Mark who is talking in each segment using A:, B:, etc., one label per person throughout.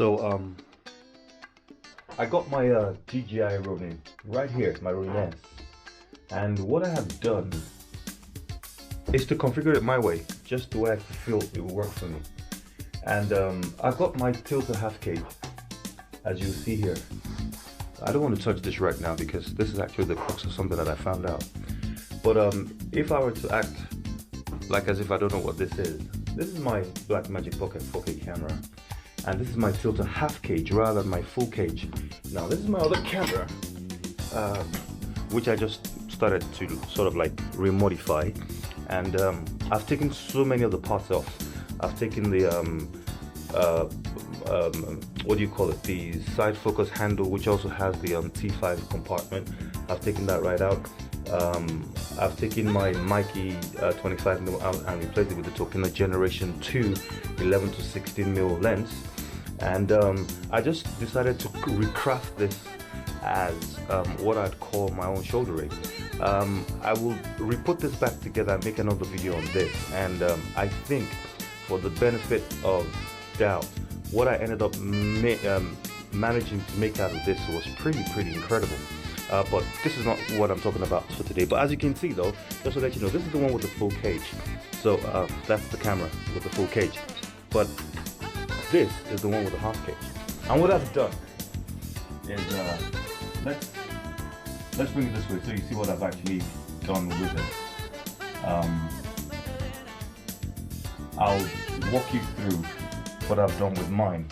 A: So I got my DJI Ronin right here, my Ronin S, and what I have done is to configure it my way, just the way I feel it will work for me. And I've got my Tilta half cage, as you see here. I don't want to touch this right now because this is actually the crux of something that I found out. But if I were to act like as if I don't know what this is my Blackmagic Pocket 4K camera, and this is my Tilta half cage rather than my full cage. Now this is my other camera, which I just started to sort of like remodify, and I've taken so many of the parts off. I've taken the what do you call it, the side focus handle, which also has the T5 compartment. I've taken that right out. I've taken my McAye 25mm out and replaced it with the Tokina Generation 2 11 to 16mm lens, and I just decided to recraft this as what I'd call my own shoulder rig. I will re-put this back together and make another video on this, and I think for the benefit of doubt, what I ended up managing to make out of this was pretty incredible. But this is not what I'm talking about for today. But as you can see though, just to let you know, this is the one with the full cage. So that's the camera with the full cage. But this is the one with the half cage. And what I've done is, let's bring it this way so you see what I've actually done with it. I'll walk you through what I've done with mine.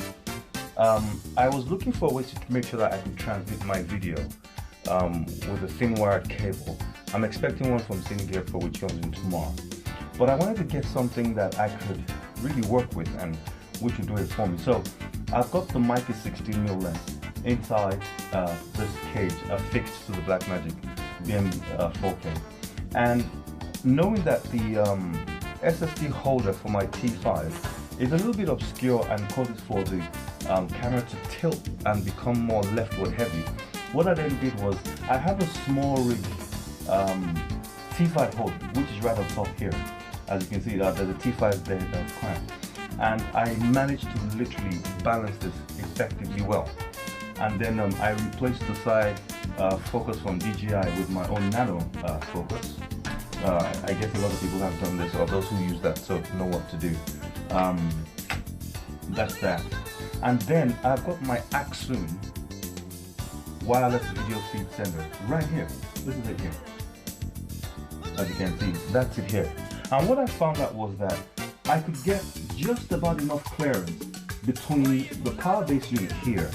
A: I was looking for a way to make sure that I could transmit my video with a thin wired cable. I'm expecting one from Gear Pro, which comes in tomorrow. But I wanted to get something that I could really work with and which would do it for me. So I've got the McAye 16mm lens inside this cage affixed to the Blackmagic BMPCC4K. And knowing that the SSD holder for my T5 is a little bit obscure and causes for the camera to tilt and become more leftward heavy, what I then did was I have a smallrig T5 holder, which is right on top here. As you can see, there's a T5 there that's clamped, and I managed to literally balance this effectively well. And then I replaced the side focus from DJI with my own nano focus. I guess a lot of people have done this, or those who use that so know what to do. That's that. And then I've got my Accsoon wireless video feed sender right here. This is it here. As you can see, that's it here. And what I found out was that I could get just about enough clearance between the power base unit here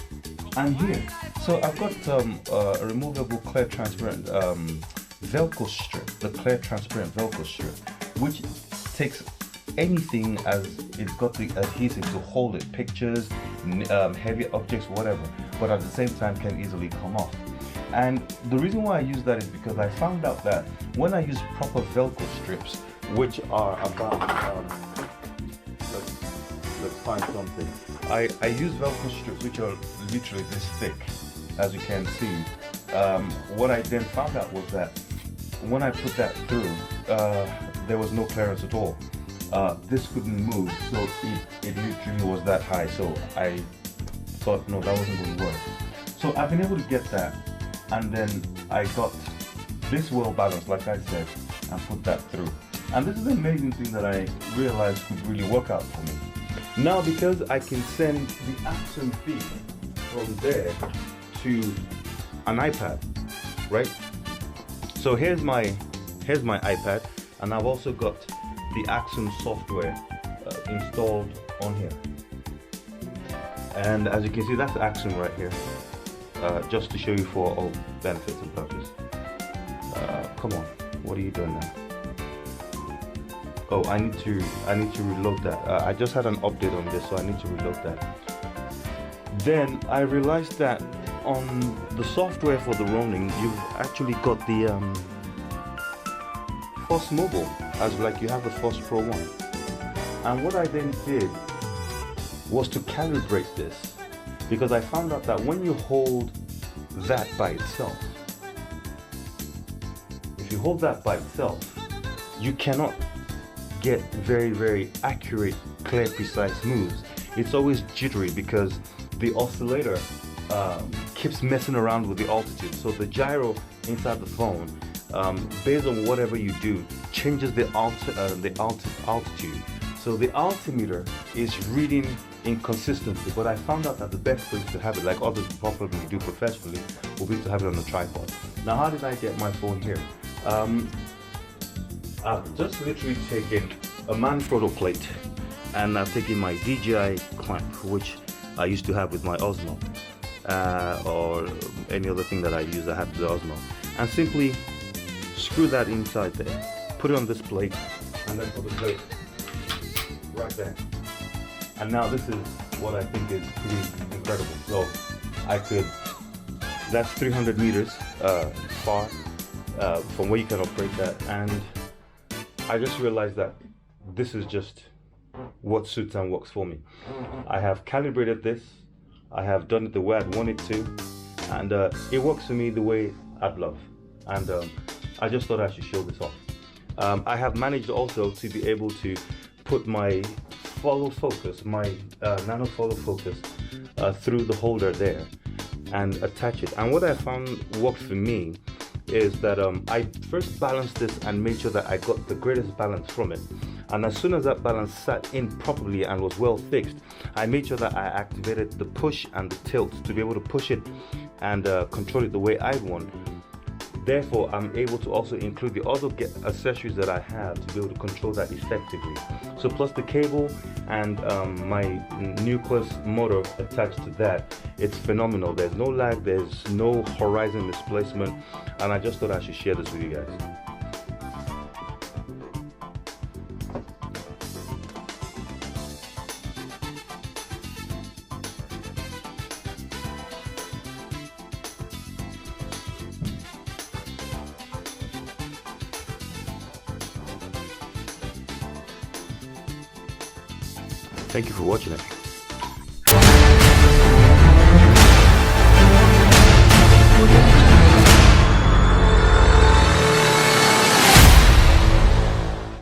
A: and here. So I've got a removable clear transparent Velcro strip, the clear transparent Velcro strip, which takes anything, as it's got the adhesive to hold it, pictures, heavy objects, whatever, but at the same time can easily come off. And the reason why I use that is because I found out that when I use proper Velcro strips, which are about let's find something. I use Velcro strips which are literally this thick, as you can see. What I then found out was that when I put that through, there was no clearance at all. This couldn't move, so it literally was that high. So I thought, no, that wasn't going to work. So I've been able to get that, and then I got this well balanced, like I said, and put that through. And this is the amazing thing that I realized could really work out for me. Now, because I can send the Accsoon feed from there to an iPad, right? So here's my iPad, and I've also got the Accsoon software installed on here. And as you can see, that's Accsoon right here. Just to show you for all benefits and purpose. Come on, what are you doing now? Oh, I need to reload that. I just had an update on this, so I need to reload that. Then I realized that on the software for the Ronin, you've actually got the Force Mobile, as like you have the Force Pro one. And what I then did was to calibrate this, because I found out that when you hold that by itself, if you hold that by itself, you cannot get very accurate, clear, precise moves. It's always jittery because the oscillator keeps messing around with the altitude. So the gyro inside the phone, based on whatever you do, changes the altitude. So the altimeter is reading inconsistently, but I found out that the best place to have it, like others probably do professionally, will be to have it on a tripod. Now, how did I get my phone here? I've just literally taken a Manfrotto plate, and I've taken my DJI clamp, which I used to have with my Osmo, or any other thing that I use that has the Osmo, and simply screw that inside there, put it on this plate, and then put the plate right there. And now this is what I think is pretty incredible. So I could, that's 300 meters far from where you can operate that, and I just realized that this is just what suits and works for me. I have calibrated this, I have done it the way I'd want it to, and it works for me the way I'd love. And I just thought I should show this off. I have managed also to be able to put my follow focus, my nano follow focus through the holder there and attach it. And what I found worked for me is that I first balanced this and made sure that I got the greatest balance from it. And as soon as that balance sat in properly and was well fixed, I made sure that I activated the push and the tilt to be able to push it and control it the way I want. Therefore, I'm able to also include the other accessories that I have to be able to control that effectively. So plus the cable and my Nucleus motor attached to that, it's phenomenal. There's no lag, there's no horizon displacement, and I just thought I should share this with you guys. Thank you for watching it.